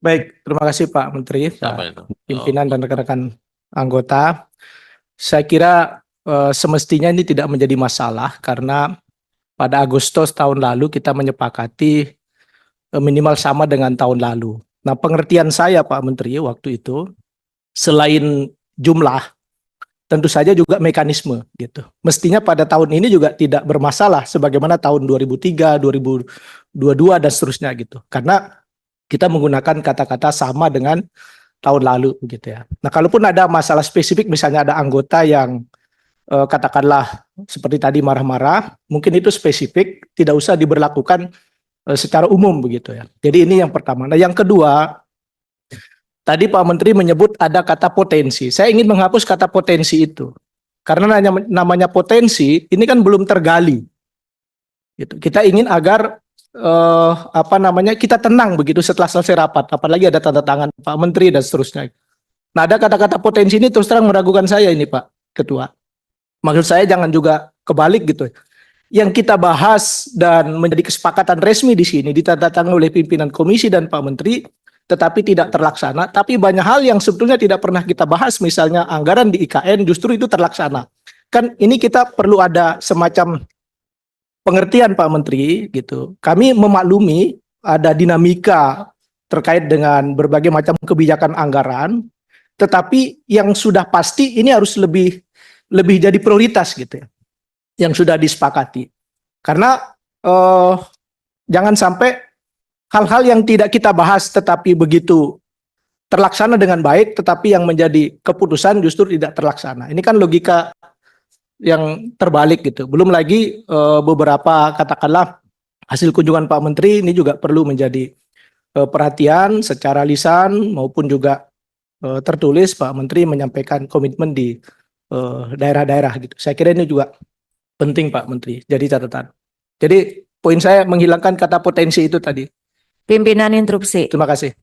Baik, terima kasih Pak Menteri, Siapa Pak itu? Pimpinan dan rekan-rekan anggota. Saya kira semestinya ini tidak menjadi masalah karena pada Agustus tahun lalu kita menyepakati minimal sama dengan tahun lalu. Nah, pengertian saya Pak Menteri waktu itu selain jumlah tentu saja juga mekanisme gitu. Mestinya pada tahun ini juga tidak bermasalah sebagaimana tahun 2003, 2022 dan seterusnya gitu. Karena kita menggunakan kata-kata sama dengan tahun lalu begitu ya. Nah, kalaupun ada masalah spesifik misalnya ada anggota yang katakanlah seperti tadi marah-marah, mungkin itu spesifik, tidak usah diberlakukan secara umum begitu ya. Jadi ini yang pertama. Nah, yang kedua, tadi Pak Menteri menyebut ada kata potensi. Saya ingin menghapus kata potensi itu. Karena namanya potensi ini kan belum tergali. Gitu. Kita ingin agar kita tenang begitu setelah selesai rapat, apalagi ada tanda tangan Pak Menteri dan seterusnya. Nah, ada kata-kata potensi ini terus terang meragukan saya ini Pak Ketua. Maksud saya jangan juga kebalik gitu. Yang kita bahas dan menjadi kesepakatan resmi di sini ditandatangani oleh pimpinan komisi dan Pak Menteri, tetapi tidak terlaksana. Tapi banyak hal yang sebetulnya tidak pernah kita bahas, misalnya anggaran di IKN justru itu terlaksana. Kan ini kita perlu ada semacam pengertian Pak Menteri gitu. Kami memaklumi ada dinamika terkait dengan berbagai macam kebijakan anggaran, tetapi yang sudah pasti ini harus lebih jadi prioritas gitu ya, yang sudah disepakati. Karena jangan sampai hal-hal yang tidak kita bahas tetapi begitu terlaksana dengan baik, tetapi yang menjadi keputusan justru tidak terlaksana. Ini kan logika yang terbalik gitu. Belum lagi beberapa katakanlah hasil kunjungan Pak Menteri ini juga perlu menjadi perhatian secara lisan maupun juga tertulis. Pak Menteri menyampaikan komitmen di daerah-daerah gitu. Saya kira ini juga penting Pak Menteri. Jadi catatan. Jadi poin saya menghilangkan kata potensi itu tadi. Pimpinan interupsi. Terima kasih.